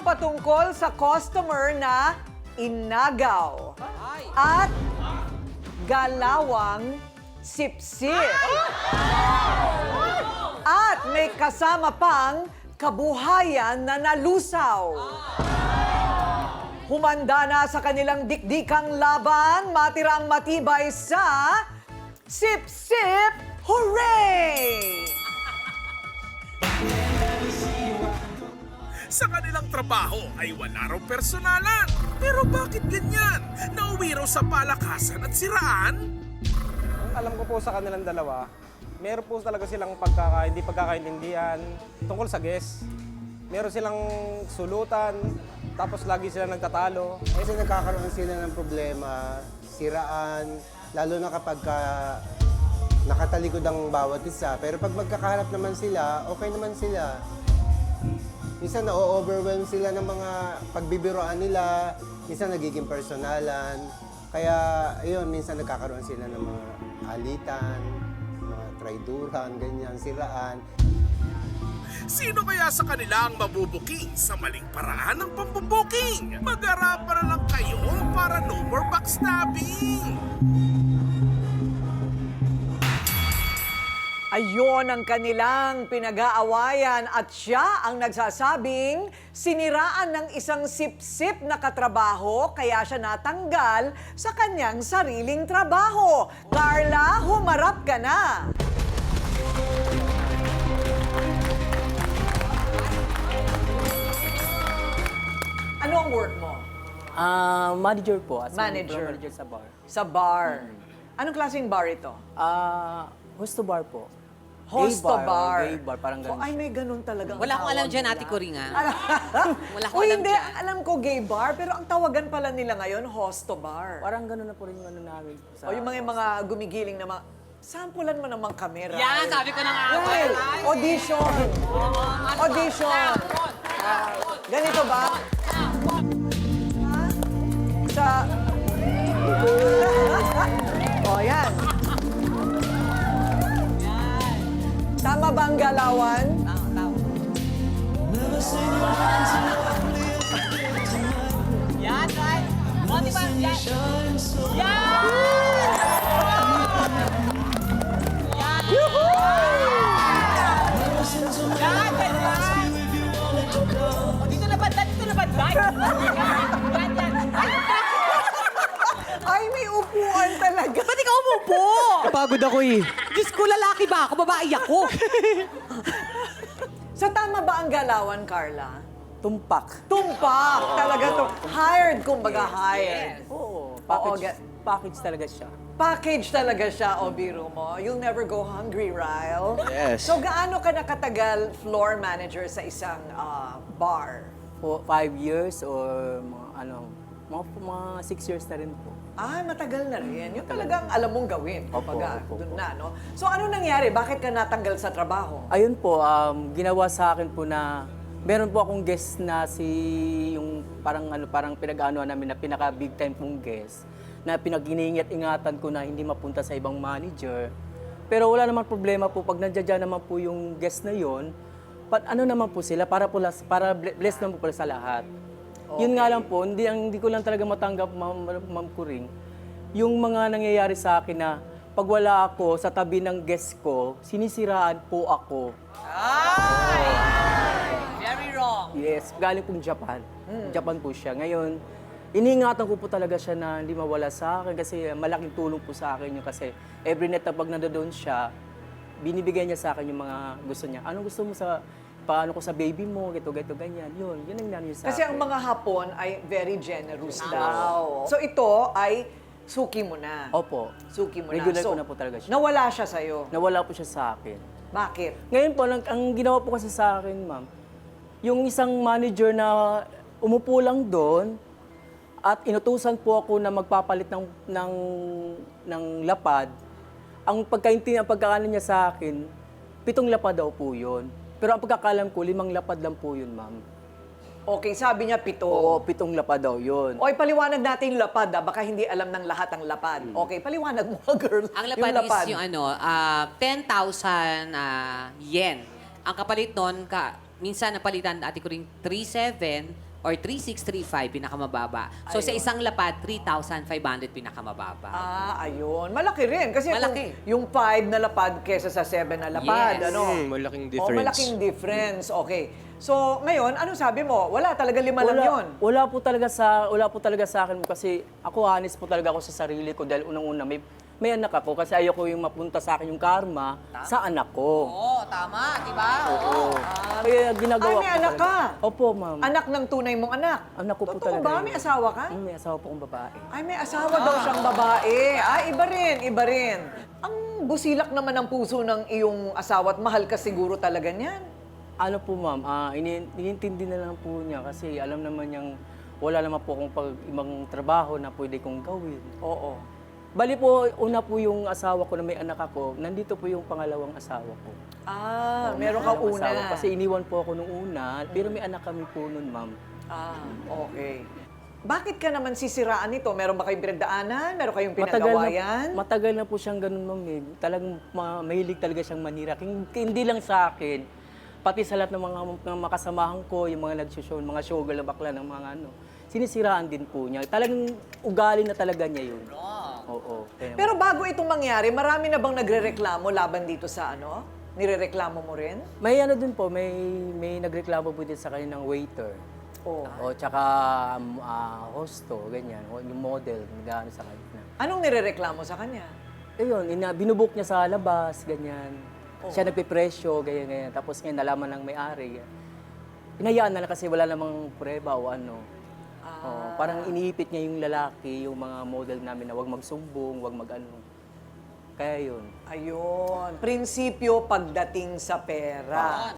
patungkol sa customer na inagaw at galawang sipsip. At may kasama pang kabuhayan na nalusaw. Humanda na sa kanilang dikdikang laban, matirang matibay sa Sip-Sip Hooray! Sa kanilang trabaho ay wala raw personalan. Pero bakit ganyan? Nauwi raw sa palakasan at siraan? Alam ko po sa kanilang dalawa, meron po talaga silang hindi pagkakaintindihan tungkol sa guest. Meron silang sulutan, tapos lagi sila nagtatalo. Kasi nagkakaroon sila ng problema, siraan, lalo na kapag nakatalikod ang bawat isa. Pero pag magkakaharap naman sila, okay naman sila. Minsan na-overwhelm sila ng mga pagbibiroan nila, minsan nagiging personalan. Kaya, ayun, minsan nagkakaroon sila ng mga alitan, mga traiduran, ganyan, siraan. Sino kaya sa kanila ang mabubuking sa maling paraan ng pambubuking? Mag-arap na lang kayo para no more backstabbing! Ayon ang kanilang pinag-aawayan at siya ang nagsasabing siniraan ng isang sip-sip na katrabaho kaya siya natanggal sa kanyang sariling trabaho. Carla, humarap ka na! Ano ang work mo? Manager po. As Manager. Manager sa bar. Sa bar. Anong klaseng bar ito? Hosto bar po. Hosto bar. Gay bar, parang ganun. Ay, may ganun talaga. Wala akong alam dyan, Ate Coringa. Wala akong Uy, alam hindi. dyan. Alam ko gay bar, pero ang tawagan pala nila ngayon, hosto bar. Parang ganun na po rin yung ano namin. O yung mga gumigiling na mga... Sampulan mo naman kamera. Yan, sabi ko na nga. Well, audition. Audition. Ganito ba? Sa... O, yan. Tama ba ang galawan? Yan, right? O, di ba? Yan! Yan! Yan, ganyan! O, dito na banda, dito na banda! Yan, yan! Ay, may upuan talaga. Ba't ikaw umupo? Kapagod ako eh. Diyos ko, lalaki ba ako? Babae ako. Sa tama ba ang galawan, Carla? Tumpak. Tumpak! Talaga to. Hired, kumbaga hired. Oo. Oo, Package talaga siya. Package talaga siya, o biro mo. You'll never go hungry, Ryle. Yes. So, gaano ka nakatagal floor manager sa isang bar? 5 years or mga 6 years na rin po. Ah, matagal na rin. Yung talagang alam mong gawin. Kumbaga, Opo, dun na, no? So, ano nangyari? Bakit ka natanggal sa trabaho? Ayun po, ginawa sa akin po na meron po akong guest na yung parang pinag-aanoan namin na pinaka big time pong guest na pinag-iingat-ingatan ko na hindi mapunta sa ibang manager. Pero wala naman problema po pag nandiyan naman po yung guest na yon. Ano naman po sila para bless naman po pala sa lahat. Okay. Yun nga lang po, hindi ko lang talaga matanggap, Ma'am Kuring, yung mga nangyayari sa akin na pag wala ako sa tabi ng guest ko, sinisiraan po ako. Very wrong. Yes, galing pong Japan. Japan po siya. Ngayon, iniingatan ko po talaga siya na hindi mawala sa akin kasi malaking tulong po sa akin yun kasi every night na pag nandoon siya, binibigay niya sa akin yung mga gusto niya. Anong gusto mo paano ko sa baby mo, ganyan. Yun ang nangyari sa Kasi akin. ang mga Hapon ay very generous daw. So, ito ay suki mo na. Opo. Suki mo Regular na. ko na po talaga siya. Nawala siya sa'yo. Nawala po siya sa akin. Bakit? Ngayon po, ang ginawa po kasi sa akin, ma'am, yung isang manager na umupo lang doon at inutusan po ako na magpapalit ng lapad, ang pagkakaano niya sa akin, 7 lapad daw po yun. Pero ang pagkakalam ko, 5 lapad lang po yun, ma'am. Okay, sabi niya 7. Oo, 7 lapad daw yun. Oy, paliwanag natin yung lapad, baka hindi alam ng lahat ang lapad. Okay, paliwanag mo, girl. Ang lapad is yung 10,000 yen. Ang kapalit nun, minsan napalitan Ate Coring 3,700, or 3,635 pinakamababa. So sa Ayun. isang lapad, 3,500 pinakamababa. Ayun. Malaki rin. Kasi Malaki. kung yung 5 na lapad kesa sa 7 na lapad, Yes. ano? Malaking Oh, difference. malaking difference. Okay. So, ngayon, ano sabi mo? Wala talaga 5 lang yun. Wala po talaga sa akin kasi ako honest po talaga ako sa sarili ko dahil unang-una may anak ako kasi ayoko yung mapunta sa akin yung karma sa anak ko. Oo, tama, di ba? Oo. Kaya ginagawa Ay, may ko anak talaga. ka? Opo, ma'am. Anak ng tunay mong anak? Anak ko po Totoo talaga. ba? yun. May asawa ka? May asawa po akong babae. Ay, may asawa daw siyang babae. Ay, iba rin, iba rin. Ang busilak naman ng puso ng iyong asawa at mahal ka siguro talaga niyan. Ano po ma'am, inintindi na lang po niya kasi alam naman niyang wala naman po akong ibang trabaho na pwede kong gawin. Oo. Bali po, una po yung asawa ko na may anak ako, nandito po yung pangalawang asawa ko. Meron ka Pangalawang una. asawa. Kasi iniwan po ako nung una, pero may anak kami po nun ma'am. Okay. Bakit ka naman sisiraan nito? Meron ba kayong pinagdaanan? Meron kayong pinag-awayan? Matagal na po siyang ganun ma'am eh. Talagang mahilig talaga siyang manira. Hindi lang sa akin, pati sa lahat ng mga makasamahan ko, yung mga nag-show, mga showgirl na bakla ng mga ano, sinisiraan din po niya. Talagang ugali na talaga niya yun. Oo. Pero bago itong mangyari, marami na bang nagrereklamo laban dito sa ano? Nirereklamo mo rin? May ano din po, may nagreklamo po din sa kanya ng waiter. Oo. O tsaka hosto, ganyan. O, yung model, nag-ano sa kanya. Anong nirereklamo sa kanya? Ayun, binubuk niya sa labas, ganyan. Siya nagpipresyo, ganyan. Tapos ngayon, nalaman ng may-ari. Pinayaan na lang kasi wala namang prueba o ano. Parang iniipit niya yung lalaki, yung mga model namin na wag magsumbong, wag mag-ano. Kaya yun. Ayun. Prinsipyo pagdating sa pera.